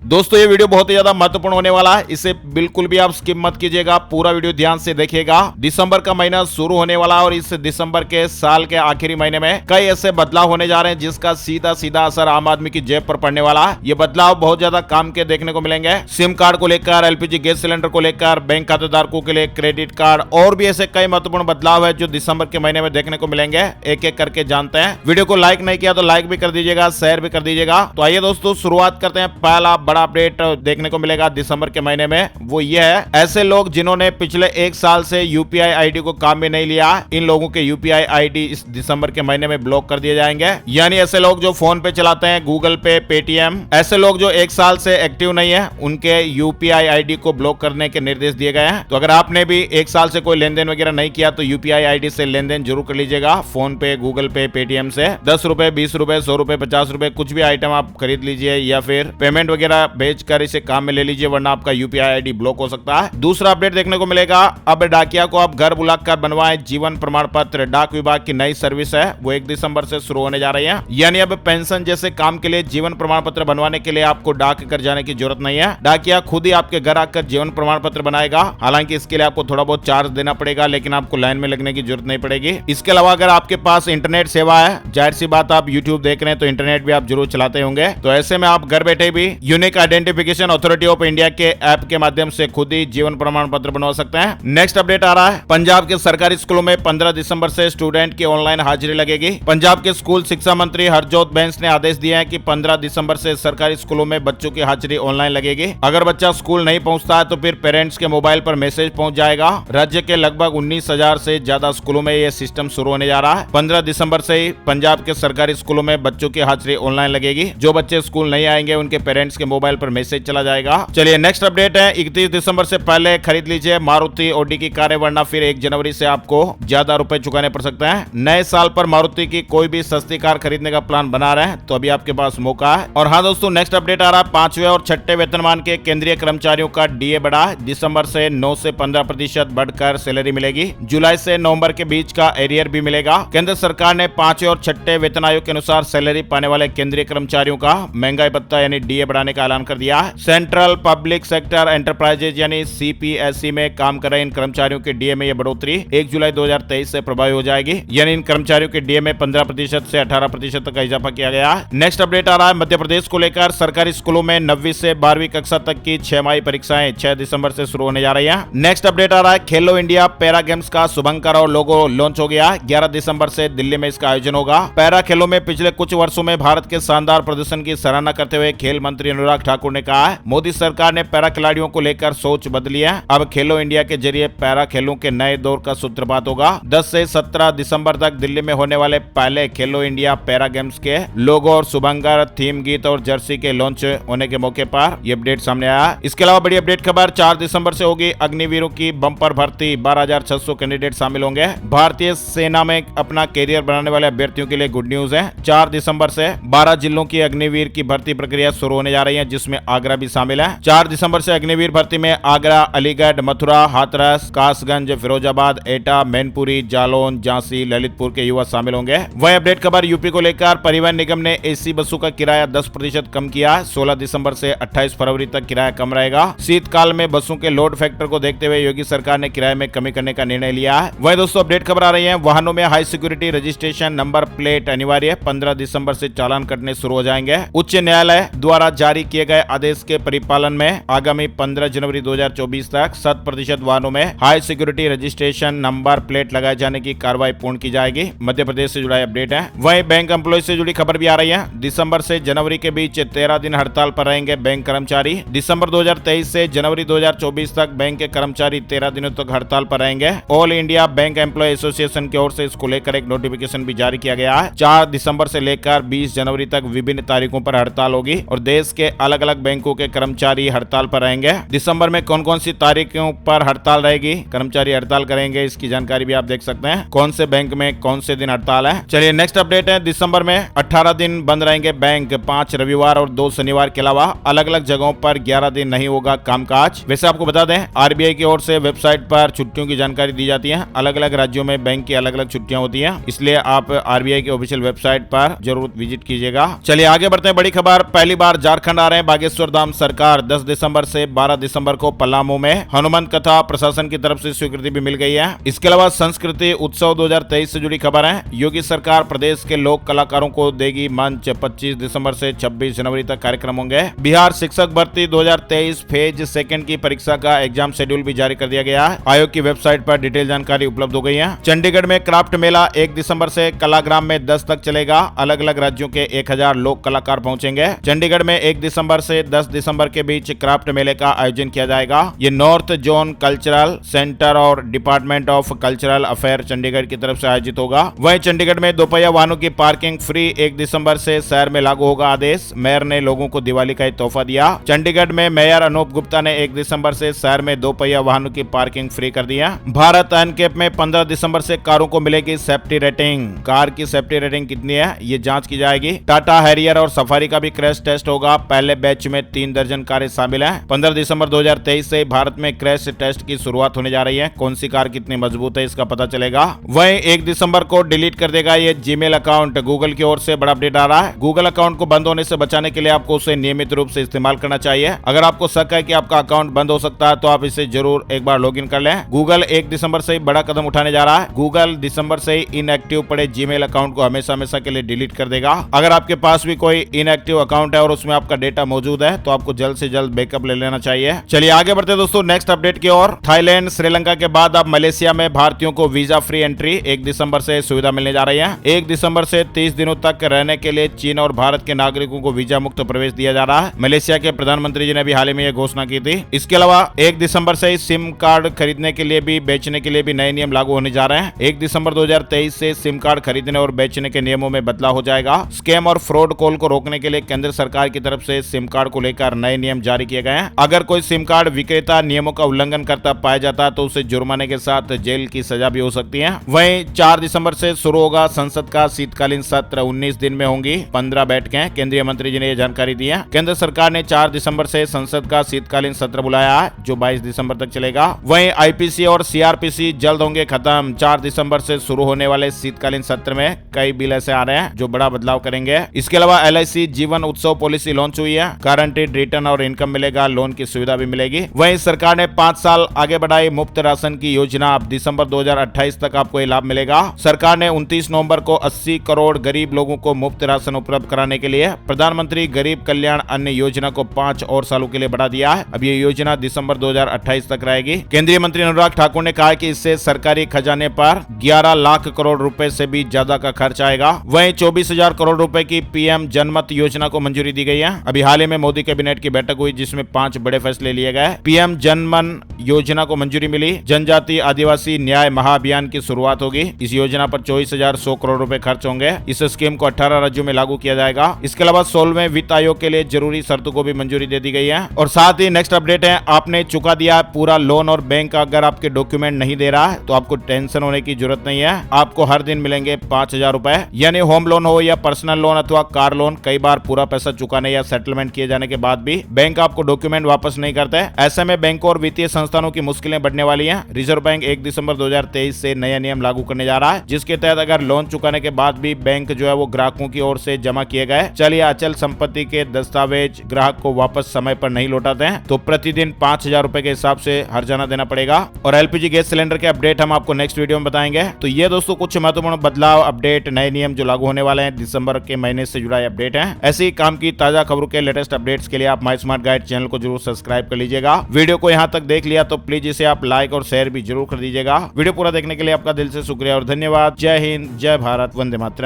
दोस्तों ये वीडियो बहुत ही ज्यादा महत्वपूर्ण होने वाला है, इसे बिल्कुल भी आप स्किप मत कीजिएगा, पूरा वीडियो ध्यान से देखिएगा। दिसंबर का महीना शुरू होने वाला है और इस दिसंबर के साल के आखिरी महीने में कई ऐसे बदलाव होने जा रहे हैं जिसका सीधा सीधा असर आम आदमी की जेब पर पड़ने वाला है। ये बदलाव बहुत ज्यादा काम के देखने को मिलेंगे। सिम कार्ड को लेकर, एलपीजी गैस सिलेंडर को लेकर, बैंक खातेदारों के लिए क्रेडिट कार्ड और भी ऐसे कई महत्वपूर्ण बदलाव है जो दिसंबर के महीने में देखने को मिलेंगे। एक एक करके जानते हैं। वीडियो को लाइक नहीं किया तो लाइक भी कर दीजिएगा, शेयर भी कर दीजिएगा। तो आइए दोस्तों शुरुआत करते हैं। पहला बड़ा अपडेट देखने को मिलेगा दिसंबर के महीने में, वो ये है ऐसे लोग जिन्होंने पिछले एक साल से यूपीआई आईडी को काम में नहीं लिया, इन लोगों के यूपीआई आईडी इस दिसंबर के महीने में ब्लॉक कर दिए जाएंगे। यानी ऐसे लोग जो फोन पे चलाते हैं, गूगल पे, पेटीएम, ऐसे लोग जो एक साल से एक्टिव नहीं है, उनके यूपीआई आईडी को ब्लॉक करने के निर्देश दिए गए हैं। तो अगर आपने भी एक साल से कोई लेन देन वगैरह नहीं किया तो यूपीआई आईडी से लेन देन जरूर कर लीजिएगा। फोन पे, गूगल पे, पेटीएम से 10 रुपए, 20 रुपए, 100 रुपए, 50 रुपए कुछ भी आइटम आप खरीद लीजिए या फिर पेमेंट वगैरह भेजकर इसे काम में ले लीजिए, वरना आपका यूपीआई आईडी ब्लॉक हो सकता है। दूसरा अपडेट देखने को मिलेगा, अब डाकिया को आप घर बुलाकर बनवाएं जीवन प्रमाण पत्र। डाक विभाग की नई सर्विस है, वो 1 दिसंबर से शुरू होने जा रही है। यानी अब पेंशन जैसे काम के लिए जीवन प्रमाण पत्र बनवाने के लिए आपको डाक घर जाने की जरूरत नहीं है। डाकिया खुद ही आपके घर आकर जीवन प्रमाण पत्र बनाएगा। हालांकि इसके लिए आपको थोड़ा बहुत चार्ज देना पड़ेगा, लेकिन आपको लाइन में लगने की जरूरत नहीं पड़ेगी। इसके अलावा अगर आपके पास इंटरनेट सेवा है, जाहिर सी बात आप यूट्यूब देख रहे हैं तो इंटरनेट भी आप जरूर चलाते होंगे, तो ऐसे में आप घर बैठे भी unique identification authority of India के ऐप के माध्यम से खुद ही जीवन प्रमाण पत्र बनवा सकते हैं। नेक्स्ट अपडेट आ रहा है, पंजाब के सरकारी स्कूलों में 15 दिसंबर से स्टूडेंट की ऑनलाइन हाजिरी लगेगी। पंजाब के स्कूल शिक्षा मंत्री हरजोत बैंस ने आदेश दिए हैं कि 15 दिसंबर से सरकारी स्कूलों में बच्चों की हाजिरी ऑनलाइन लगेगी। अगर बच्चा स्कूल नहीं पहुंचता है तो फिर पेरेंट्स के मोबाइल पर मैसेज पहुंच जाएगा। राज्य के लगभग 19,000 से ज्यादा स्कूलों में यह सिस्टम शुरू होने जा रहा है। 15 दिसंबर से ही पंजाब के सरकारी स्कूलों में बच्चों की हाजिरी ऑनलाइन लगेगी। जो बच्चे स्कूल नहीं आएंगे उनके पेरेंट्स के मोबाइल पर मैसेज चला जाएगा। चलिए नेक्स्ट अपडेट है, 31 दिसंबर से पहले खरीद लीजिए मारुति ऑडी की कारें, वरना फिर 1 जनवरी से आपको ज्यादा रुपए चुकाने पड़ सकते हैं। नए साल पर मारुति की कोई भी सस्ती कार खरीदने का प्लान बना रहे हैं तो अभी आपके पास मौका है। और हाँ दोस्तों, नेक्स्ट अपडेट आ रहा है, 5वें और 6ठे वेतनमान के केंद्रीय कर्मचारियों का डीए बढ़ा। दिसंबर से 9 से 15% बढ़कर सैलरी मिलेगी। जुलाई से नवंबर के बीच का एरियर भी मिलेगा। केंद्र सरकार ने 5वें और 6ठे वेतन आयोग के अनुसार सैलरी पाने वाले केंद्रीय कर्मचारियों का महंगाई भत्ता यानी डीए बढ़ाने का ऐलान कर दिया है। सेंट्रल पब्लिक सेक्टर एंटरप्राइजेज यानी सीपीएसई में काम कर रहे इन कर्मचारियों के डीए में यह बढ़ोतरी 1 जुलाई 2023 से प्रभावी हो जाएगी। यानी इन कर्मचारियों के डीए में 15% से 18% तक का इजाफा किया गया है। नेक्स्ट अपडेट आ रहा है, मध्य प्रदेश को लेकर सरकारी स्कूलों में 9वीं से 12वीं कक्षा तक की 6 परीक्षाएं 6 दिसंबर से शुरू होने जा रही है। नेक्स्ट अपडेट आ रहा है, खेलो इंडिया पैरा गेम्स का शुभंकर और लोगो लॉन्च हो गया। 11 दिसंबर से दिल्ली में इसका आयोजन होगा। पैरा खेलों में पिछले कुछ वर्षों में भारत के शानदार प्रदर्शन की सराहना करते हुए खेल मंत्री अनुराग ठाकुर ने कहा है, मोदी सरकार ने पैरा खिलाड़ियों को लेकर सोच बदली है। अब खेलो इंडिया के जरिए पैरा खेलों के नए दौर का सूत्रपात होगा। 10 से 17 दिसंबर तक दिल्ली में होने वाले पहले खेलो इंडिया पैरा गेम्स के लोगो और शुभंकर थीम गीत और जर्सी के लॉन्च होने के मौके पर यह अपडेट सामने आया। इसके अलावा बड़ी अपडेट खबर, 4 दिसंबर से होगी अग्निवीरों की बम्पर भर्ती। 12,600 कैंडिडेट शामिल होंगे। भारतीय सेना में अपना कैरियर बनाने वाले अभ्यर्थियों के लिए गुड न्यूज है। 4 दिसंबर से 12 जिलों की अग्निवीर की भर्ती प्रक्रिया शुरू होने जा रही है, जिसमें आगरा भी शामिल है। 4 दिसंबर से अग्निवीर भर्ती में आगरा, अलीगढ़, मथुरा, हाथरस, कासगंज, फिरोजाबाद, एटा, मैनपुरी, जालौन, झांसी, ललितपुर के युवा शामिल होंगे। वही अपडेट खबर, यूपी को लेकर परिवहन निगम ने एसी बसों का किराया 10% कम किया। 16 दिसंबर से 28 फरवरी तक किराया कम रहेगा। शीतकाल में बसों के लोड फैक्टर को देखते हुए योगी सरकार ने किराए में कमी करने का निर्णय लिया है। वही दोस्तों अपडेट खबर आ रही है, वाहनों में high security registration number plate अनिवार्य। 15 दिसंबर से चालान कटने शुरू हो जाएंगे। उच्च न्यायालय द्वारा जारी किए गए आदेश के परिपालन में आगामी 15 जनवरी 2024 तक 100% वाहनों में high security registration number plate लगाए जाने की कार्रवाई पूर्ण की जाएगी। मध्य प्रदेश से जुड़ा अपडेट है। वहीं बैंक एम्प्लॉय से जुड़ी खबर भी आ रही है। दिसंबर से जनवरी के बीच 13 दिन हड़ताल पर रहेंगे बैंक कर्मचारी। दिसंबर 2023 से जनवरी 2024 तक बैंक के कर्मचारी 13 दिनों तक हड़ताल पर रहेंगे। All India bank employ association की ओर से इसको लेकर एक नोटिफिकेशन भी जारी किया गया है। 4 दिसंबर से लेकर 20 जनवरी तक विभिन्न तारीखों पर हड़ताल होगी और देश के अलग अलग बैंकों के कर्मचारी हड़ताल पर रहेंगे। दिसंबर में कौन कौन सी तारीखों पर हड़ताल रहेगी, कर्मचारी हड़ताल करेंगे, इसकी जानकारी भी आप देख सकते हैं। कौन से बैंक में कौन से दिन हड़ताल है। चलिए नेक्स्ट अपडेट है, दिसंबर में 18 दिन बंद रहेंगे बैंक। 5 रविवार और 2 शनिवार के अलावा अलग अलग जगहों पर 11 दिन नहीं होगा कामकाज। वैसे आपको बता दें, आरबीआई की ओर से वेबसाइट पर छुट्टियों की जानकारी दी जाती है। अलग अलग राज्यों में बैंक की अलग अलग छुट्टियां होती हैं, इसलिए आप आरबीआई की ऑफिशियल वेबसाइट पर जरूर विजिट कीजिएगा। चलिए आगे बढ़ते हैं, बड़ी खबर, पहली बार झारखंड आ रहे रहे हैं बागेश्वर धाम सरकार 10 दिसंबर से 12 दिसंबर को पलामू में हनुमान कथा प्रशासन की तरफ से स्वीकृति भी मिल गई है। इसके अलावा संस्कृति उत्सव 2023 से जुड़ी खबर है। योगी सरकार प्रदेश के लोक कलाकारों को देगी मंच। 25 दिसंबर से 26 जनवरी तक कार्यक्रम होंगे। बिहार शिक्षक भर्ती 2023 फेज सेकंड की परीक्षा का एग्जाम शेड्यूल भी जारी कर दिया गया है। आयोग की वेबसाइट पर डिटेल जानकारी उपलब्ध हो गई है। चंडीगढ़ में क्राफ्ट मेला 1 दिसंबर से कलाग्राम में 10 तक चलेगा। अलग अलग राज्यों के 1000 लोक कलाकार पहुंचेंगे। चंडीगढ़ में 1 दिसंबर से 10 दिसंबर के बीच क्राफ्ट मेले का आयोजन किया जाएगा। ये नॉर्थ जोन कल्चरल सेंटर और department of cultural affair Chandigarh की तरफ से आयोजित होगा। वहीं चंडीगढ़ में दोपहिया वाहनों की पार्किंग फ्री 1 दिसंबर से शहर में लागू होगा आदेश। मेयर ने लोगों को दिवाली का तोहफा दिया। चंडीगढ़ में मेयर अनूप गुप्ता ने 1 दिसंबर से शहर में दोपहिया वाहनों की पार्किंग फ्री कर दिया। भारत एनकेप में 15 दिसंबर से कारों को मिलेगी सेफ्टी रेटिंग। कार की सेफ्टी रेटिंग कितनी है ये जांच की जाएगी। टाटा हैरियर और सफारी का भी क्रैश टेस्ट होगा। पहले बैच में 3 दर्जन कारें शामिल हैं। 15 दिसंबर 2023 से भारत में क्रैश टेस्ट की शुरुआत होने जा रही है। कौन सी कार कितनी मजबूत है इसका पता चलेगा। वहीं 1 दिसंबर को डिलीट कर देगा ये जीमेल अकाउंट। गूगल की ओर से बड़ा अपडेट आ रहा है। गूगल अकाउंट को बंद होने से बचाने के लिए आपको उसे नियमित रूप से इस्तेमाल करना चाहिए। अगर आपको शक है कि आपका अकाउंट बंद हो सकता है तो आप इसे जरूर एक बार लॉगिन कर लें। गूगल 1 दिसंबर से ही बड़ा कदम उठाने जा रहा है। गूगल दिसंबर से ही इनएक्टिव पड़े जीमेल अकाउंट को हमेशा के लिए डिलीट कर देगा। अगर आपके पास भी कोई इनएक्टिव अकाउंट है और उसमें आपका डेटा मौजूद है तो आपको जल्द से जल्द बैकअप ले लेना चाहिए। चलिए आगे बढ़ते दोस्तों नेक्स्ट अपडेट की ओर। थाईलैंड श्रीलंका के बाद अब मलेशिया में भारतीयों को वीजा फ्री एंट्री 1 दिसंबर से सुविधा मिलने जा रही है। 1 दिसंबर से 30 दिनों तक रहने के लिए चीन और भारत के नागरिकों को वीजा मुक्त प्रवेश दिया जा रहा है। मलेशिया के प्रधानमंत्री जी ने भी हाल ही में यह घोषणा की थी। इसके अलावा 1 दिसंबर से सिम कार्ड खरीदने के लिए भी बेचने के लिए भी नए नियम लागू होने जा रहे हैं। 1 दिसंबर 2023 से सिम कार्ड खरीदने और बेचने के नियमों में बदलाव हो जाएगा। स्कैम और फ्रॉड कॉल को रोकने के लिए केंद्र सरकार की तरफ से सिम कार्ड को लेकर नए नियम जारी किए गए हैं। अगर कोई सिम कार्ड विक्रेता नियमों का उल्लंघन करता पाया जाता है तो उसे जुर्माने के साथ जेल की सजा भी हो सकती है। वहीं 4 दिसंबर से शुरू होगा संसद का शीतकालीन सत्र। 19 दिन में होंगी 15 बैठकें। केंद्रीय मंत्री जी ने यह जानकारी दी है। केंद्र सरकार ने 4 दिसंबर से संसद का शीतकालीन सत्र बुलाया है जो 22 दिसंबर तक चलेगा। वहीं आईपीसी और सीआरपीसी जल्द होंगे खत्म। 4 दिसंबर से शुरू होने वाले शीतकालीन सत्र में कई बिल ऐसे आ रहे हैं जो बड़ा बदलाव करेंगे। इसके अलावा LIC जीवन उत्सव पॉलिसी लॉन्च हुई है। गारंटीड रिटर्न और इनकम मिलेगा। लोन की सुविधा भी मिलेगी। वहीं सरकार ने 5 साल आगे बढ़ाई मुफ्त राशन की योजना। अब दिसंबर 2028 तक आपको ये लाभ मिलेगा। सरकार ने 29 नवंबर को 80 करोड़ गरीब लोगों को मुफ्त राशन उपलब्ध कराने के लिए प्रधानमंत्री गरीब कल्याण अन्न योजना को 5 और सालों के लिए बढ़ा दिया है। अब ये योजना दिसंबर 2028 तक रहेगी। केंद्रीय मंत्री अनुराग ठाकुर ने कहा कि इससे सरकारी खजाने पर 11 लाख करोड़ रुपए से भी ज्यादा का खर्च आएगा। वहीं 24,000 करोड़ रुपए की PM जनमत योजना को मंजूरी दी गई है। अभी हाल ही में मोदी कैबिनेट की बैठक हुई जिसमें 5 बड़े फैसले लिए गए। PM जनमन योजना को मंजूरी मिली। जनजाति आदिवासी न्याय महाअभियान की शुरुआत होगी। इस योजना पर 24,100 करोड़ रुपए खर्च होंगे। इस स्कीम को 18 राज्यों में लागू किया जाएगा। इसके अलावा 16वें वित्त आयोग के लिए जरूरी शर्तों को भी मंजूरी दे दी गई है। और साथ ही नेक्स्ट अपडेट है, आपने चुका दिया पूरा लोन और बैंक अगर आपके डॉक्यूमेंट नहीं दे रहा है तो आपको टेंशन होने की जरूरत नहीं है। आपको हर दिन मिलेंगे 5,000 रुपए। यानी होम लोन हो या पर्सनल लोन अथवा कार लोन, कई बार पूरा पैसा चुकाने या सेटलमेंट किए जाने के बाद भी बैंक आपको डॉक्यूमेंट वापस नहीं करते। ऐसे में बैंकों और वित्तीय संस्थानों की मुश्किलें बढ़ने वाली हैं। रिजर्व बैंक 1 दिसंबर 2023 से नया नियम लागू करने जा रहा है जिसके तहत अगर लोन चुकाने के बाद भी बैंक जो है वो ग्राहकों की ओर से जमा किए गए चल या अचल संपत्ति के दस्तावेज ग्राहक को वापस समय पर नहीं लौटाते हैं तो प्रतिदिन 5,000 रुपए के हिसाब से हर्जाना देना पड़ेगा। और LPG गैस सिलेंडर के अपडेट हम आपको नेक्स्ट वीडियो में बताएंगे। तो ये दोस्तों कुछ महत्वपूर्ण बदलाव, अपडेट, नए नियम जो लागू होने वाले हैं दिसंबर के महीने से जुड़ा अपडेट है। ऐसी काम की ताजा खबरों के लेटेस्ट अपडेट्स के लिए आप माई स्मार्ट गाइड चैनल को जरूर सब्सक्राइब कर लीजिएगा। वीडियो को यहाँ तक देख लिया तो प्लीज इसे आप लाइक और शेयर भी जरूर कर दीजिएगा। वीडियो पूरा देखने के लिए आपका दिल से शुक्रिया और धन्यवाद। जय हिंद, जय भारत, वंदे मातरम।